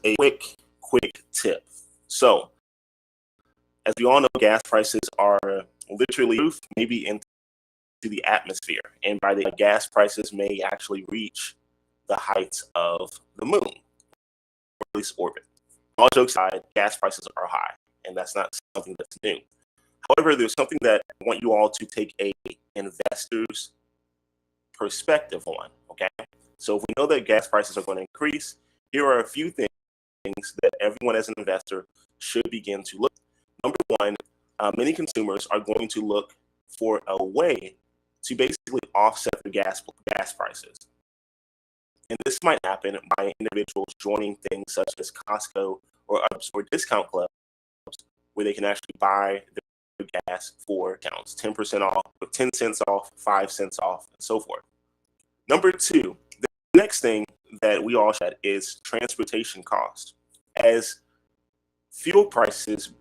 a quick tip. So, as we all know, gas prices are literally roof, maybe into the atmosphere, and by the gas prices may actually reach the heights of the moon, or at least orbit. All jokes aside, gas prices are high, and that's not something that's new. However, there's something that I want you all to take a investor's perspective on. Okay, so if we know that gas prices are going to increase, here are a few things that everyone as an investor should begin to look. Number one, many consumers are going to look for a way to basically offset the gas prices. And this might happen by individuals joining things such as Costco or discount clubs where they can actually buy their gas for discounts, 10% off, 10 cents off, 5 cents off, and so forth. Number two, the next thing that we all should is transportation costs. As fuel prices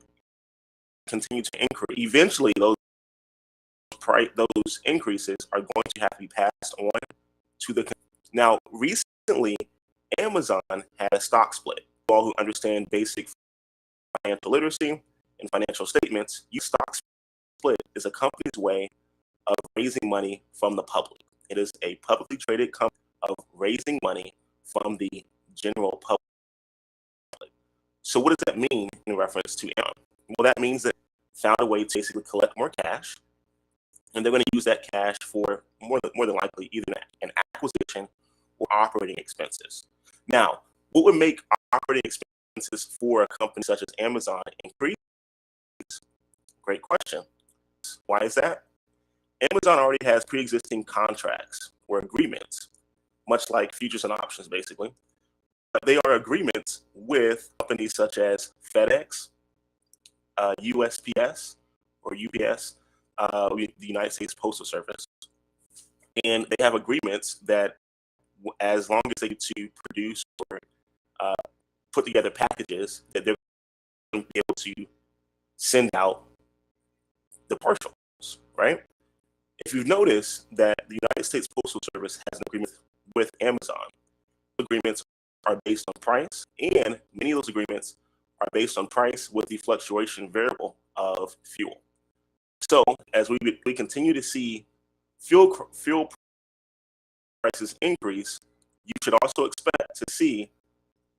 continue to increase, eventually those increases are going to have to be passed on to the. Now, recently, Amazon had a stock split. For all who understand basic financial literacy and financial statements, stock split is a company's way of raising money from the public. It is a publicly traded company of raising money from the general public. So what does that mean in reference to Amazon? Well, that means that they found a way to basically collect more cash, and they're going to use that cash for more than likely either an acquisition or operating expenses. Now, what would make operating expenses for a company such as Amazon increase? Great question. Why is that? Amazon already has pre-existing contracts or agreements, much like futures and options, basically. But they are agreements with companies such as FedEx, USPS, or UPS, the United States Postal Service. And they have agreements that as long as they to produce or put together packages, that they're going to be able to send out the parcels, right? If you've noticed that the United States Postal Service has an agreement with Amazon, agreements are based on price, and many of those agreements are based on price with the fluctuation variable of fuel. So as we continue to see fuel prices increase, you should also expect to see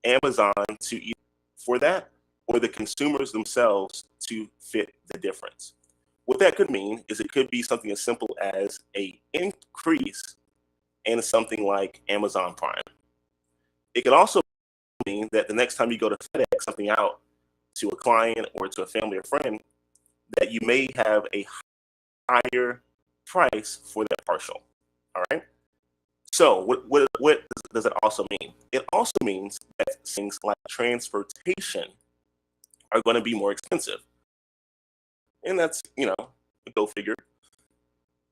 Amazon to either for that or the consumers themselves to fit the difference. What that could mean is it could be something as simple as an increase in something like Amazon Prime. It could also mean that the next time you go to FedEx something out to a client or to a family or friend, that you may have a higher price for that partial. All right. So what does it also mean? It also means that things like transportation are going to be more expensive. And that's, go figure.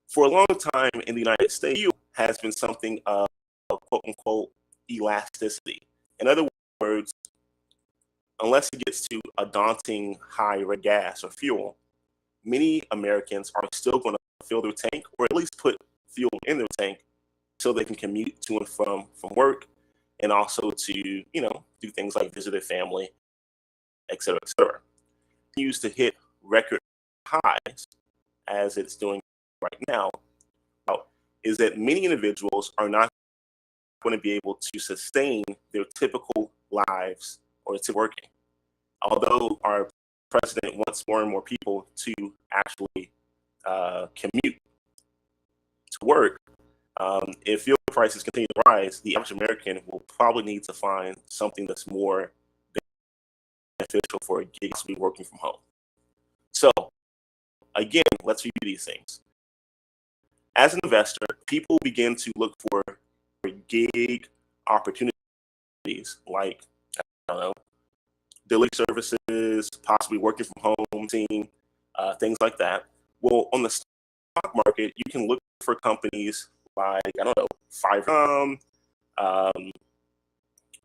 For a long time in the United States, fuel has been something of quote unquote elasticity. In other words, unless it gets to a daunting high rate gas or fuel, many Americans are still going to fill their tank or at least put fuel in their tank so they can commute to and from work, and also to, do things like visit their family, et cetera, et cetera. Used to hit record highs as it's doing right now, is that many individuals are not going to be able to sustain their typical lives or to working. Although our president wants more and more people to actually commute to work, if fuel prices continue to rise, the average American will probably need to find something that's more beneficial for a gig to be working from home. So again, let's review these things. As an investor, people begin to look for gig opportunities like, I don't know, delivery services, possibly working from home, things like that. Well, on the stock market, you can look for companies like, I don't know, Fiverr,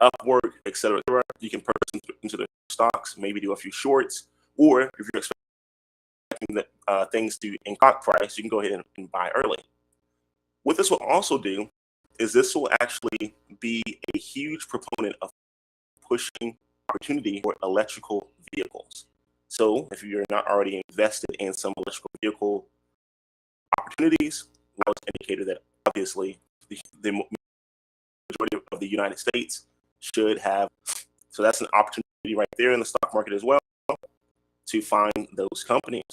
Upwork, et cetera, et cetera. You can purchase into the stocks, maybe do a few shorts, or if you're expecting things to increase price, you can go ahead and buy early. What this will also do is this will actually be a huge proponent of pushing opportunity for electrical vehicles. So if you're not already invested in some electrical vehicle opportunities, that was indicated that obviously the majority of the United States should have. So that's an opportunity right there in the stock market as well to find those companies.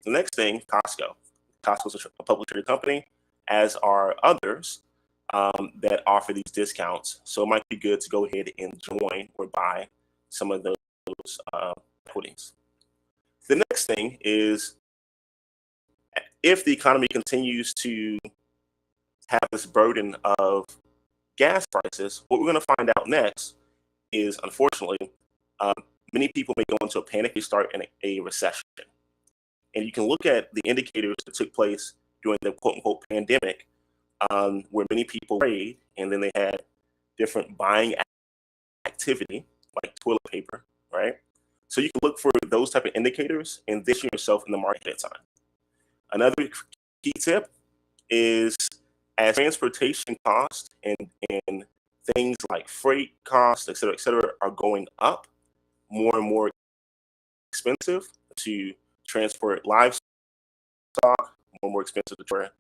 The next thing, Costco. Costco's a publicly traded company, as are others that offer these discounts. So it might be good to go ahead and join or buy some of those equities. The next thing is, if the economy continues to have this burden of gas prices, what we're going to find out next is, unfortunately, many people may go into a panic and start in a recession. And you can look at the indicators that took place during the quote unquote pandemic, where many people prayed and then they had different buying activity like toilet paper, right? So you can look for those type of indicators and position yourself in the market at time. Another key tip is, as transportation costs and things like freight costs, et cetera, are going up, more and more expensive to transport livestock, more and more expensive to transport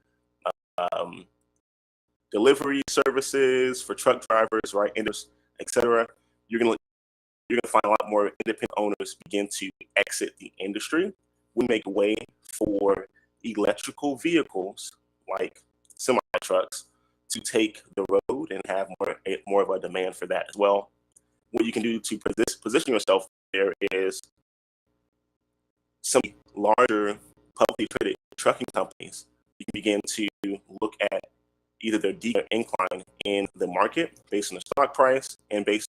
delivery services for truck drivers, right, et cetera. You're gonna find a lot more independent owners begin to exit the industry. We make way for electrical vehicles like semi trucks to take the road and have more of a demand for that as well. What you can do to position yourself there is, some larger publicly traded trucking companies, you can begin to look at either their incline in the market based on the stock price and based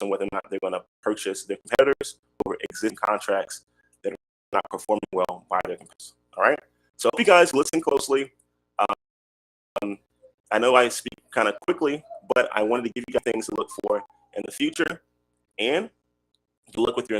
on whether or not they're going to purchase their competitors over existing contracts that are not performing well by their competitors. All right. So if you guys listen closely, I know I speak kind of quickly, but I wanted to give you guys things to look for in the future and to look with your